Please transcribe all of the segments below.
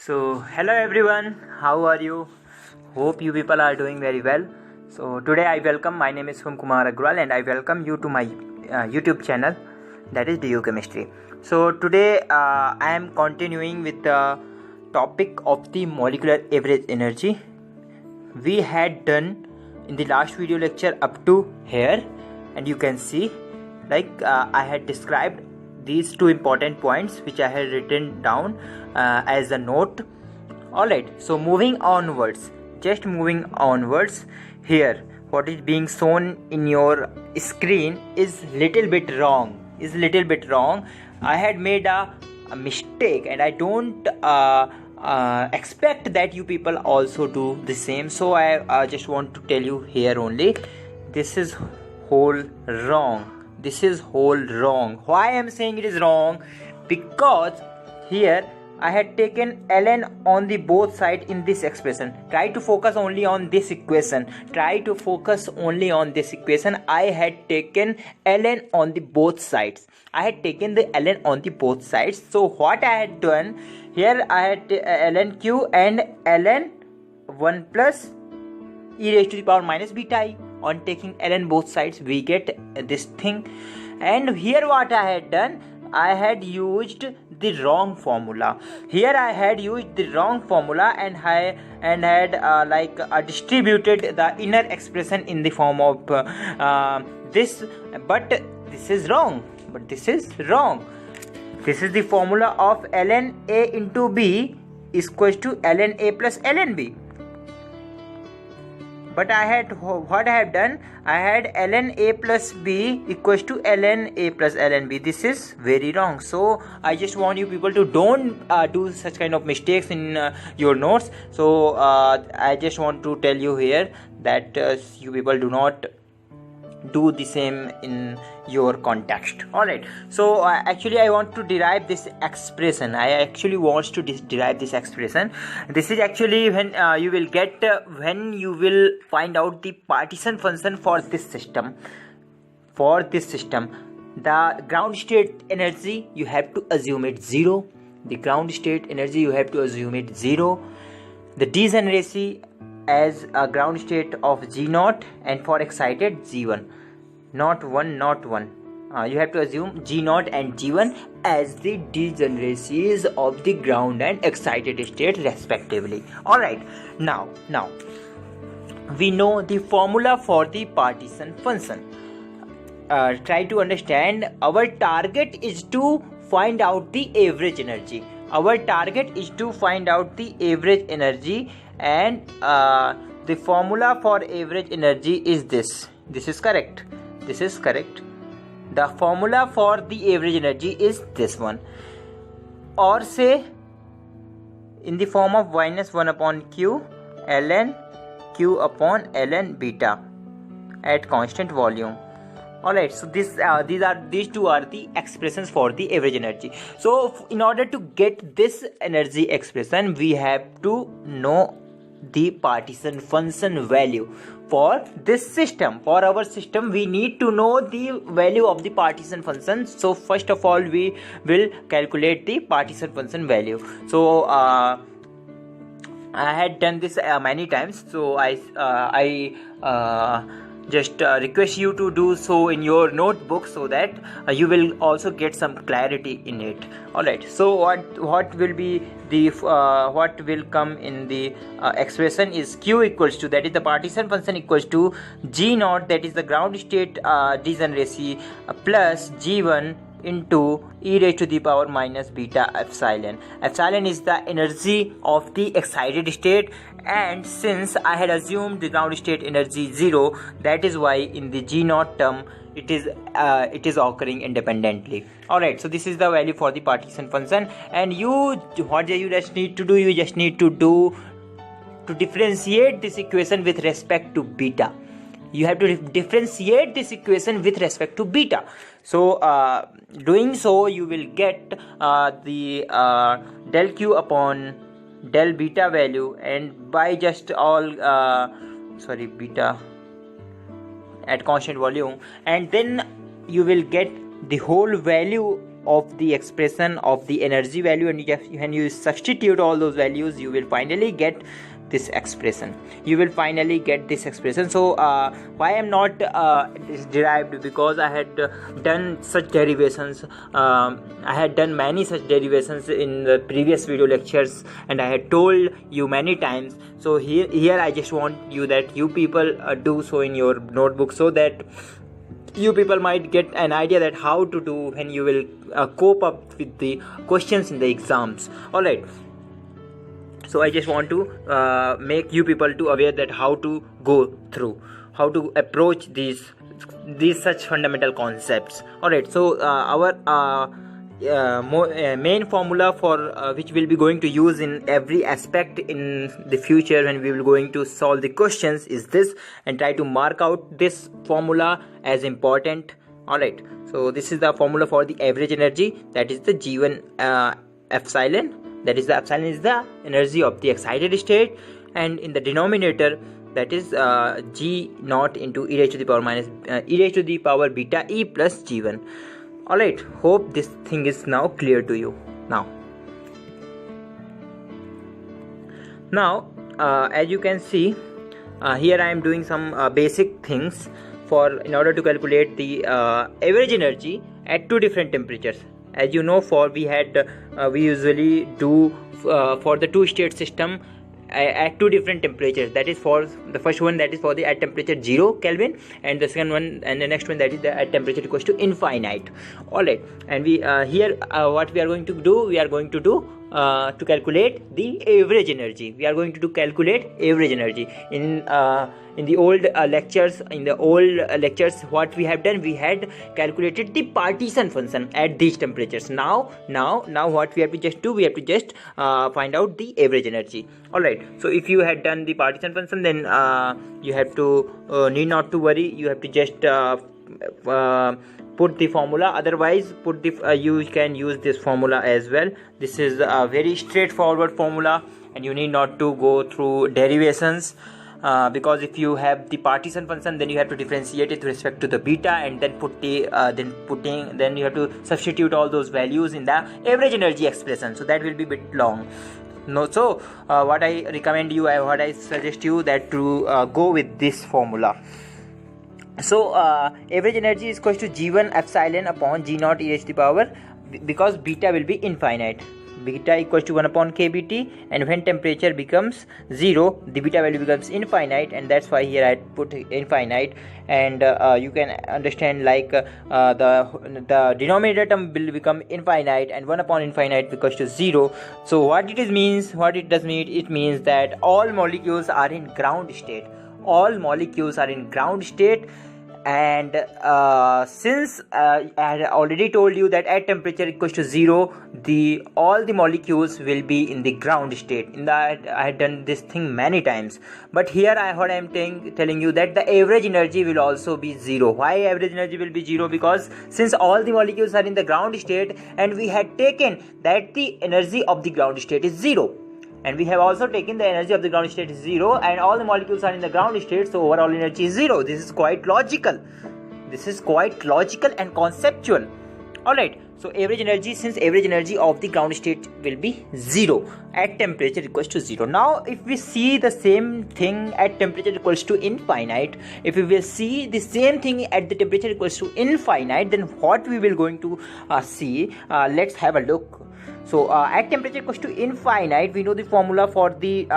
So, hello everyone, how are you? Hope you people are doing very well. So, today I welcome, my name is Hum Kumar Agrawal and I welcome you to my YouTube channel, that is DU Chemistry. So, today I am continuing with the topic of the molecular average energy. We had done in the last video lecture up to here, and you can see I had described these two important points which I had written down as a note. Alright, so moving onwards, here what is being shown in your screen is little bit wrong. I had made a mistake, and I don't expect that you people also do the same, so I just want to tell you here only, this is whole wrong. Why I am saying it is wrong? Because here I had taken ln on the both sides in this expression. Try to focus only on this equation. I had taken ln on the both sides. So what I had done here, I had ln q and ln 1 plus e raised to the power minus beta I. On taking ln both sides, we get this thing. And here what I had done, I had used the wrong formula. And had distributed the inner expression in the form of this. But this is wrong. This is the formula of ln a into b is equals to ln a plus ln b. But what I have done, I had ln a plus b equals to ln a plus ln b. This is very wrong. So I just want you people to don't do such kind of mistakes in your notes. So I just want to tell you here that you people do not do the same in your context. Alright, so actually I want to derive this expression. This is actually when you will get when you will find out the partition function for this system. The ground state energy, you have to assume it 0. The degeneracy as a ground state of G0, and for excited G1, not 1. You have to assume G0 and G1 as the degeneracies of the ground and excited state respectively. Alright, now we know the formula for the partition function. Try to understand. Our target is to find out the average energy. And the formula for average energy is this. This is correct. The formula for the average energy is this one, or say in the form of minus 1 upon q ln q upon ln beta at constant volume. Alright, so these two are the expressions for the average energy. So in order to get this energy expression, we have to know the partition function value for this system. For our system, we need to know the value of the partition function. So first of all, we will calculate the partition function value. So I had done this many times, so I just request you to do so in your notebook, so that you will also get some clarity in it. Alright, so what will be the what will come in the expression is q equals to, that is the partition function, equals to G0, that is the ground state degeneracy, plus G1 into e raised to the power minus beta epsilon. Epsilon is the energy of the excited state, and since I had assumed the ground state energy 0, that is why in the G0 term it is occurring independently. Alright, so this is the value for the partition function. And what you just need to do, to differentiate this equation with respect to beta. You have to differentiate this equation with respect to beta. So doing so, you will get the del q upon del beta value, and by just all beta at constant volume, and then you will get the whole value of the expression of the energy value, and when you substitute all those values, you will finally get this expression. So why I'm not derived, because I had done such derivations. I had done many such derivations in the previous video lectures, and I had told you many times. So here I just want you that you people do so in your notebook, so that you people might get an idea that how to do when you will cope up with the questions in the exams. Alright, so I just want to make you people to aware that how to go through, how to approach these such fundamental concepts. Alright, so our main formula for which we'll be going to use in every aspect in the future when we will going to solve the questions is this, and try to mark out this formula as important. Alright, so this is the formula for the average energy, that is the G1 epsilon. That is the epsilon is the energy of the excited state, and in the denominator, that is G naught into e raised to the power minus e raised to the power beta E plus G1. Alright, hope this thing is now clear to you. Now as you can see, here I am doing some basic things in order to calculate the average energy at two different temperatures. As you know, we usually do for the two-state system at two different temperatures. That is for the first one, that is for the at temperature 0 Kelvin, and the second one and the next one, that is at temperature equals to infinite. Alright, and we here what we are going to do, to calculate the average energy. We are going to calculate average energy in the old lectures. What we have done, we had calculated the partition function at these temperatures. Now what we have to just do, we have to just find out the average energy. Alright, so if you had done the partition function, then you have to need not to worry. You have to just put the formula. Otherwise, you can use this formula as well. This is a very straightforward formula, and you need not to go through derivations, because if you have the partition function, then you have to differentiate it with respect to the beta, and then then you have to substitute all those values in the average energy expression. So that will be a bit long. So what I recommend you, what I suggest you, that to go with this formula. So average energy is equal to G1 epsilon upon G naught e raised to the power, because beta will be infinite. Beta equals to 1 upon kBt, and when temperature becomes 0, the beta value becomes infinite, and that's why here I put infinite. And you can understand, like the denominator term will become infinite, and 1 upon infinite equals to 0. So what it means, it means that all molecules are in ground state. And since I had already told you that at temperature equals to 0, all the molecules will be in the ground state. In that, I had done this thing many times. But here I am telling you that the average energy will also be 0. Why average energy will be 0? Because since all the molecules are in the ground state, and we had taken that the energy of the ground state is 0. And we have also taken the energy of the ground state is 0, and all the molecules are in the ground state, so overall energy is 0. This is quite logical. And conceptual. Alright, so since average energy of the ground state will be 0 at temperature equals to 0. Now if we see the same thing at temperature equals to infinite, if we will see the same thing at the temperature equals to infinite, then what we will going to see, let's have a look. So at temperature equals to infinite, we know the formula for the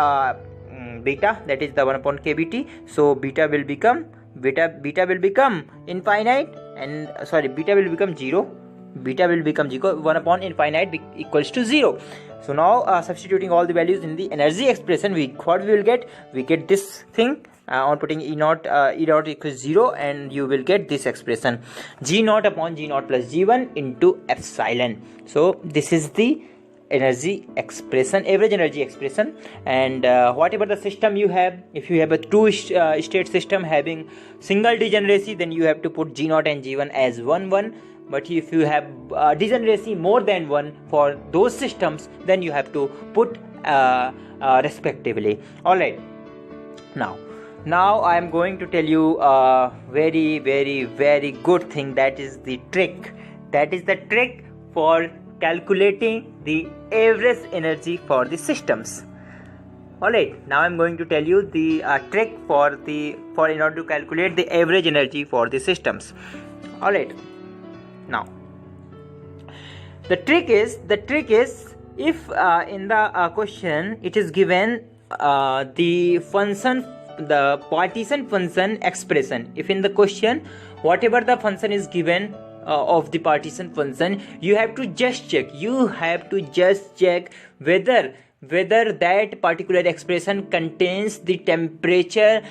beta, that is the 1 upon kBt. So beta will become infinite, and beta will become 0. 1 upon infinite equals to 0. So now substituting all the values in the energy expression, what we will get? We get this thing. On putting E naught equals 0, and you will get this expression, G naught upon G naught plus G1 into epsilon. So this is the energy expression, average energy expression. And whatever the system you have, if you have a two-state system having single degeneracy, then you have to put G naught and G1 as 1. But if you have degeneracy more than 1 for those systems, then you have to put respectively. Alright, now I am going to tell you a very, very, very good thing. That is the trick for calculating the average energy for the systems. Alright, now I'm going to tell you the trick for in order to calculate the average energy for the systems. Alright, now the trick is if in the question it is given the partition function expression. If in the question whatever the function is given of the partition function, you have to just check whether that particular expression contains the temperature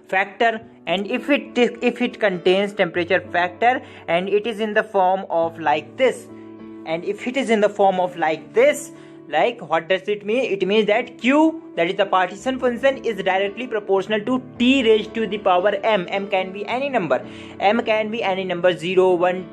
factor, and if it contains temperature factor and it is in the form of like this, like what does it mean? It means that Q, that is the partition function, is directly proportional to t raised to the power m. M can be any number. 0, 1,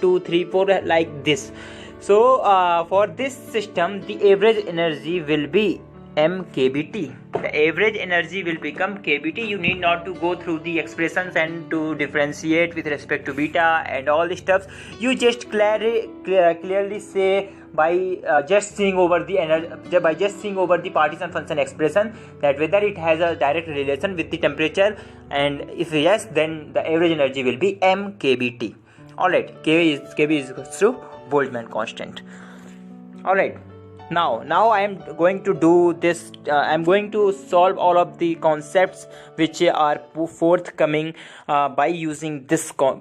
2, 3, 4, like this. So for this system, the average energy will be mkBT. The average energy will become kBT. You need not to go through the expressions and to differentiate with respect to beta and all the stuff. You just clearly say by just seeing over the partition function expression that whether it has a direct relation with the temperature, and if yes, then the average energy will be mkBT. Alright, kB is equals to Boltzmann constant. Alright, now I am going to do this. I am going to solve all of the concepts which are forthcoming by using this trick.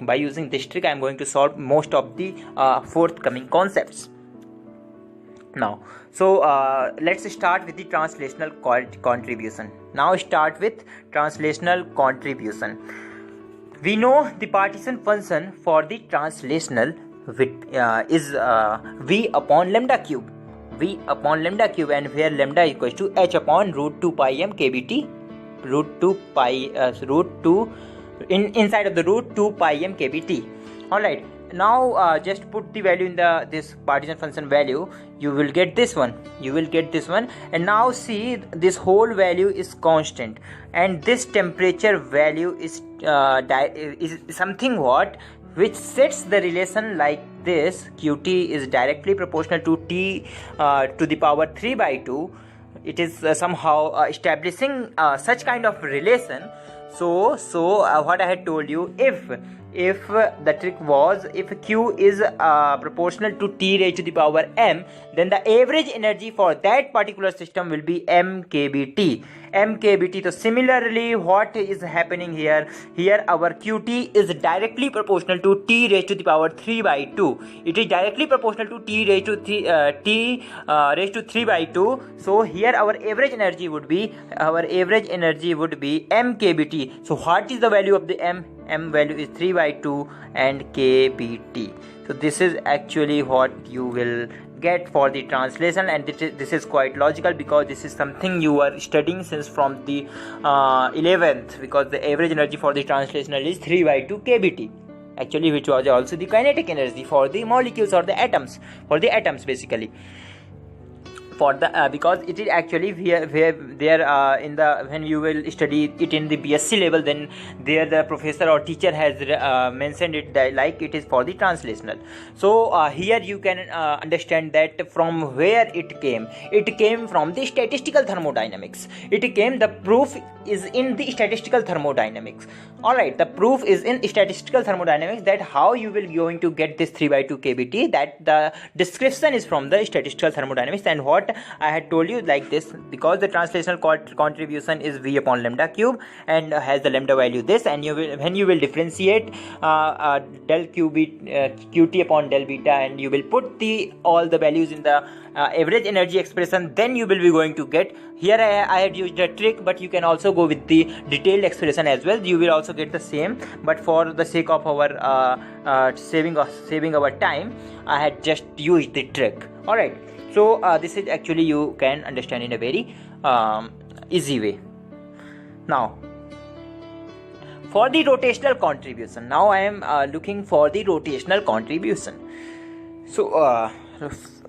By using this trick, I am going to solve most of the forthcoming concepts. Now, so let's start with the translational contribution. Now start with translational contribution. We know the partition function for the translational is V upon lambda cube, and where lambda equals to h upon root 2 pi m kBT, inside of the root 2 pi m kBT. Alright, now just put the value in this partition function value. You will get this one, and now see this whole value is constant, and this temperature value is something which sets the relation like this. Qt is directly proportional to t to the power 3 by 2. It is somehow establishing such kind of relation. So what I had told you, if the trick was, if Q is proportional to t raised to the power m, then the average energy for that particular system will be mkBT. So similarly, what is happening here our Qt is directly proportional to t raised to the power 3 by 2. It is directly proportional to t raised to 3 by 2. So here our average energy would be mkBT. So what is the value of the m value is 3 by 2 and kBT. So this is actually what you will get for the translation, and this is quite logical because this is something you are studying since from the 11th, because the average energy for the translational is 3 by 2 kBT, actually, which was also the kinetic energy for the molecules or the atoms, basically. For the because it is actually when you will study it in the BSc level, then there the professor or teacher has mentioned it that like it is for the translational. So here you can understand that from where it came from the statistical thermodynamics. The proof is in the statistical thermodynamics. Alright, the proof is in statistical thermodynamics, that how you will going to get this 3 by 2 kBT, that the description is from the statistical thermodynamics. And what I had told you like this, because the translational contribution is V upon lambda cube and has the lambda value this, and when you will differentiate del qt upon del beta, and you will put all the values in the average energy expression, then you will be going to get. Here I had used a trick, but you can also go with the detailed expression as well. You will also get the same, but for the sake of our saving our time, I had just used the trick. Alright, so this is actually you can understand in a very easy way. Now for the rotational contribution, now I am looking for the rotational contribution. So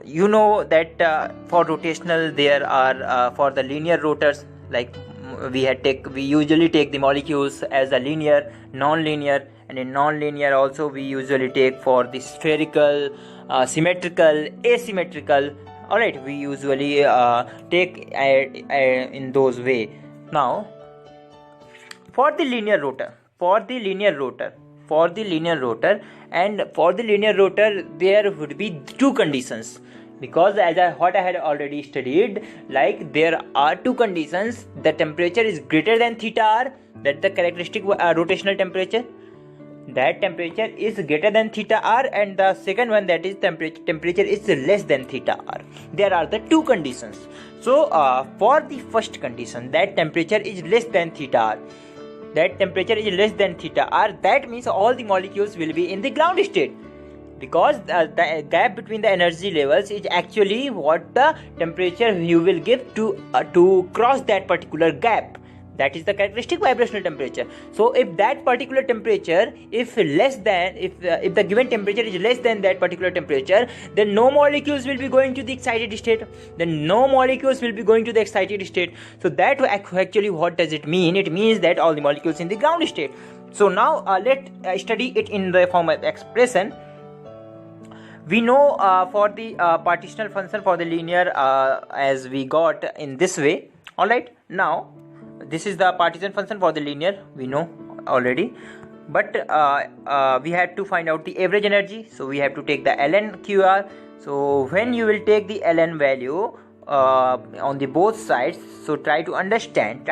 you know that for rotational there are for the linear rotors, like we usually take the molecules as a linear, non-linear, and in non-linear also we usually take for the spherical, symmetrical, asymmetrical. Alright, we usually take in those way. Now for the linear rotor, there would be two conditions, because what I had already studied, like there are two conditions. The temperature is greater than theta r, that's the characteristic rotational temperature, that temperature is greater than theta r, and the second one, that is temperature is less than theta r. There are the two conditions. So for the first condition, that temperature is less than theta r, that means all the molecules will be in the ground state, because the gap between the energy levels is actually what the temperature you will give to cross that particular gap. That is the characteristic vibrational temperature. So if that particular temperature, if the given temperature is less than that particular temperature, then no molecules will be going to the excited state. So that actually, what does it mean? It means that all the molecules in the ground state. So now let's study it in the form of expression. We know for the partitional function for the linear, as we got in this way. Alright, now this is the partition function for the linear, we know already, but we had to find out the average energy, so we have to take the ln qr. So when you will take the ln value on the both sides, so try to understand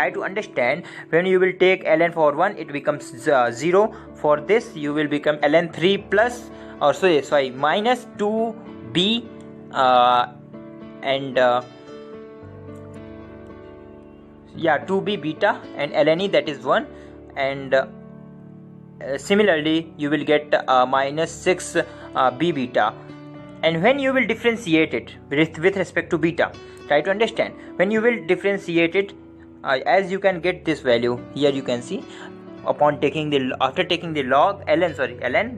when you will take ln for 1, it becomes 0. For this you will become ln 3 plus, or sorry minus 2b and 2b beta, and ln e, that is 1, and similarly you will get minus 6 b beta. And when you will differentiate it with respect to beta, try to understand when you will differentiate it, as you can get this value here, you can see after taking the ln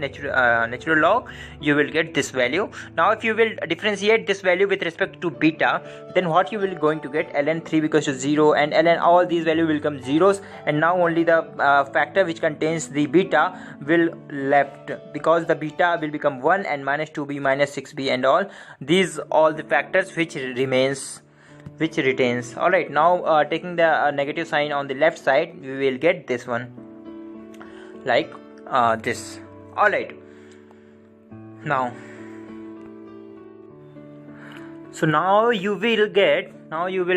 natural log, you will get this value. Now if you will differentiate this value with respect to beta, then what you will going to get, ln 3 equals to 0, and ln all these value will become zeros, and now only the factor which contains the beta will left, because the beta will become 1 and minus 2b minus 6b and all the factors which retains. Alright, now taking the negative sign on the left side, we will get this one like this. Alright, now you will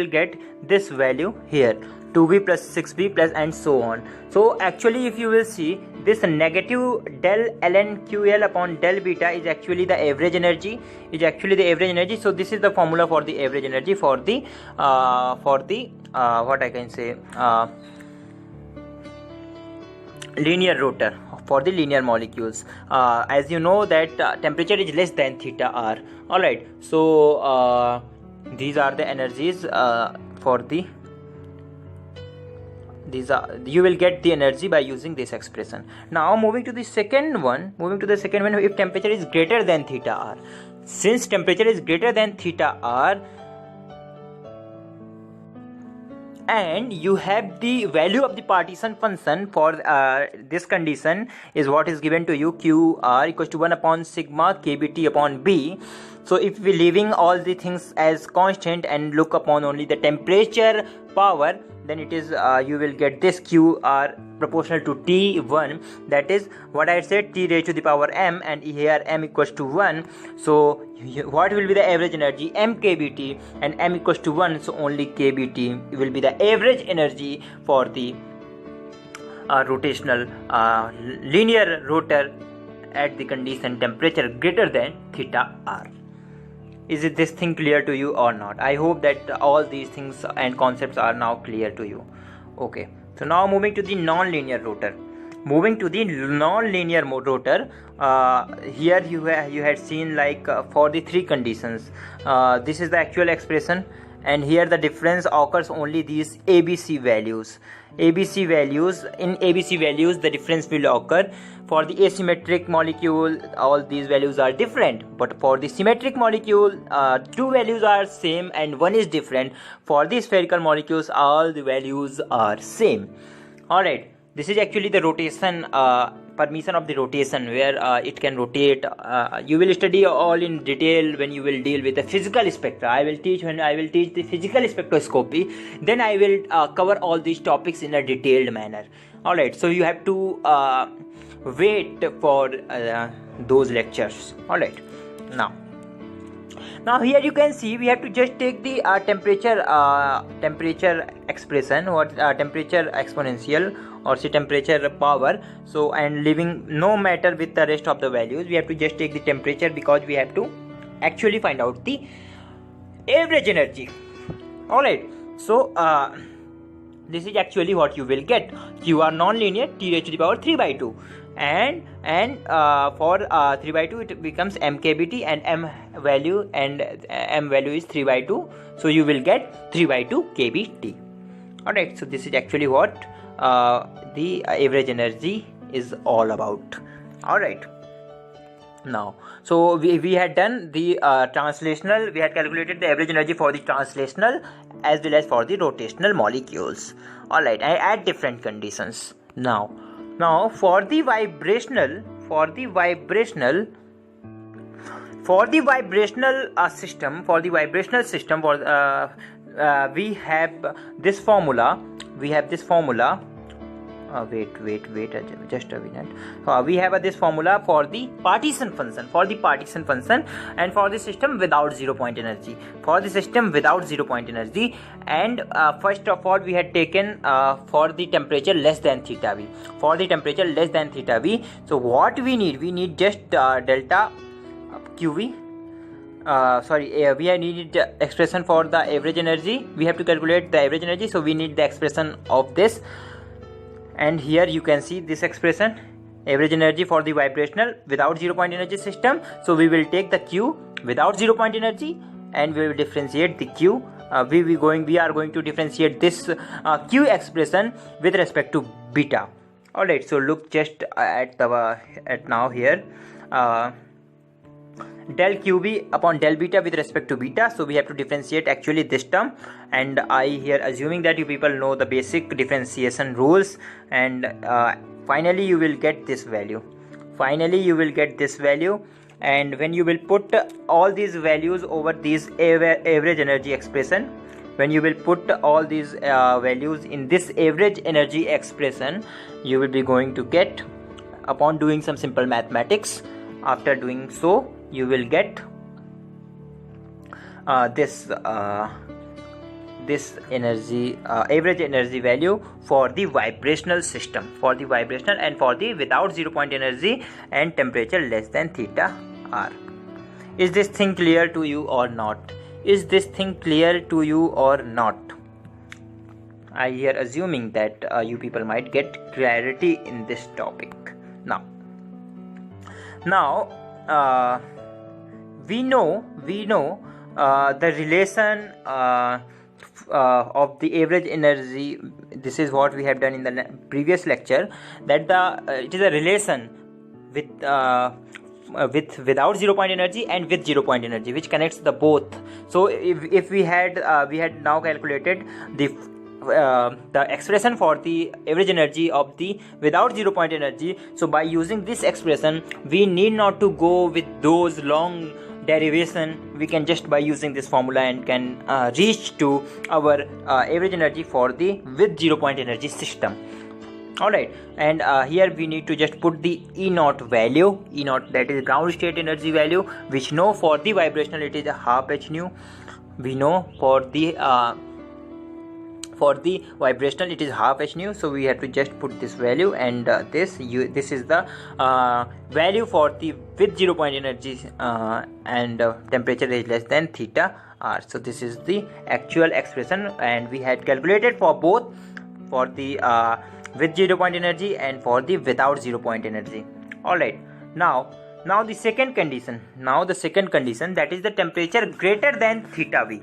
get this value here, 2b plus 6b plus and so on. So actually if you will see, this negative del ln ql upon del beta is actually the average energy. So this is the formula for the average energy for the what I can say, linear rotor, for the linear molecules. As you know that temperature is less than theta r. Alright, so these are the energies for the you will get the energy by using this expression. Now moving to the second one, if temperature is greater than theta r. Since temperature is greater than theta r, and you have the value of the partition function for this condition is what is given to you, qr equals to 1 upon sigma kbt upon b. So if we leaving all the things as constant and look upon only the temperature power, then it is you will get this qr proportional to t1, that is what I said, t raised to the power m, and here m equals to 1. So what will be the average energy, m kbt, and m equals to 1, so only kbt will be the average energy for the rotational linear rotor at the condition temperature greater than theta r. Is it this thing clear to you or not? I hope that all these things and concepts are now clear to you. Okay, so now moving to the non-linear rotor. Here you had seen like for the three conditions, this is the actual expression, and here the difference occurs only these ABC values. In ABC values the difference will occur For the asymmetric molecule, all these values are different, but for the symmetric molecule, two values are same and one is different. For the spherical molecules, all the values are same. Alright, this is actually the rotation, permission of the rotation, where it can rotate. You will study all in detail when you will deal with the physical spectra. When I will teach the physical spectroscopy, then I will cover all these topics in a detailed manner. Alright, so you have to wait for those lectures. Alright, now here you can see we have to just take the temperature expression, or temperature exponential, or say temperature power. So, and leaving no matter with the rest of the values, we have to just take the temperature, because we have to actually find out the average energy. Alright, so this is actually what you will get. Q are non-linear, T raised to the power 3 by 2, and for 3 by 2 it becomes mkBT, and m value is 3 by 2, so you will get 3 by 2 kBT. Alright, so this is actually what the average energy is all about. Alright, now, so we had done the translational, we had calculated the average energy for the translational as well as for the rotational molecules. Alright, at different conditions. Now for the vibrational system, we have this formula. Wait, just a minute. We have this formula for the partition function, and for the system without 0 point energy. And first of all, we had taken for the temperature less than theta v. So what we need just delta QV. We have needed expression for the average energy. We have to calculate the average energy, so we need the expression of this. And here you can see this expression, average energy for the vibrational without 0 point energy system. So we will take the Q without 0 point energy, and we will differentiate the Q. We are going to differentiate this Q expression with respect to beta. Alright, so look just at now here. Del QB upon del beta with respect to beta, so we have to differentiate actually this term, and I here assuming that you people know the basic differentiation rules, and finally you will get this value. And when you will put all these values over these average energy expression, when you will put all these values in this average energy expression, you will be going to get, upon doing some simple mathematics, after doing so, you will get this energy average energy value for the vibrational system, and for the without 0 point energy and temperature less than theta r. Is this thing clear to you or not? I here assuming that you people might get clarity in this topic. Now we know the relation of the average energy. This is what we have done in the previous lecture, that it is a relation with without 0 point energy and with 0 point energy, which connects the both. So if we had now calculated the expression for the average energy of the without 0 point energy, so by using this expression we need not to go with those long derivation. We can just by using this formula and can reach to our average energy for the with 0 point energy system. Alright, and here we need to just put the E naught value, that is ground state energy value, which know for the vibrational it is a half h nu. We know for the vibrational it is half h nu, so we have to just put this value, and this is the value for the with 0 point energy and temperature is less than theta r. So this is the actual expression, and we had calculated for both, for the with 0 point energy and for the without 0 point energy. Alright, now the second condition, that is the temperature greater than theta v.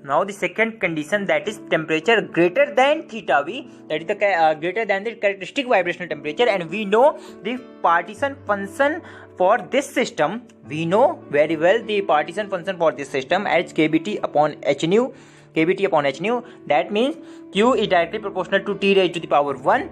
Now the second condition, that is temperature greater than theta v, that is the greater than the characteristic vibrational temperature, and we know the partition function for this system. We know very well the partition function for this system as kBT upon h nu. kBT upon h nu. That means Q is directly proportional to T raised to the power 1.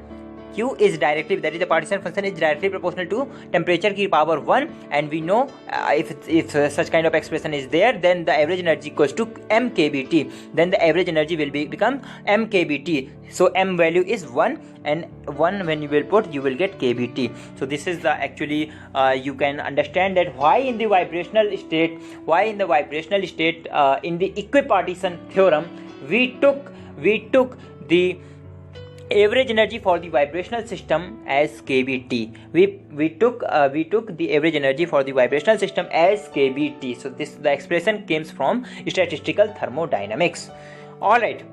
Q is directly, that is the partition function is directly proportional to temperature ki power 1, and we know if such kind of expression is there, then the average energy equals to m kBT. Then the average energy will become m kBT. So m value is 1, and 1 when you will put, you will get kBT. So this is the actually you can understand that why in the vibrational state in the equipartition theorem we took the average energy for the vibrational system as kBT. We took the average energy for the vibrational system as kBT. So the expression comes from statistical thermodynamics. All right.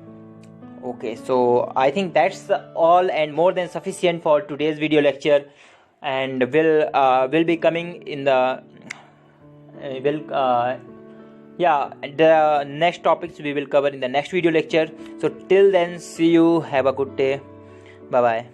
Okay, so I think that's all and more than sufficient for today's video lecture, and will be coming in the the next topics we will cover in the next video lecture. So till then, see you, have a good day, bye bye.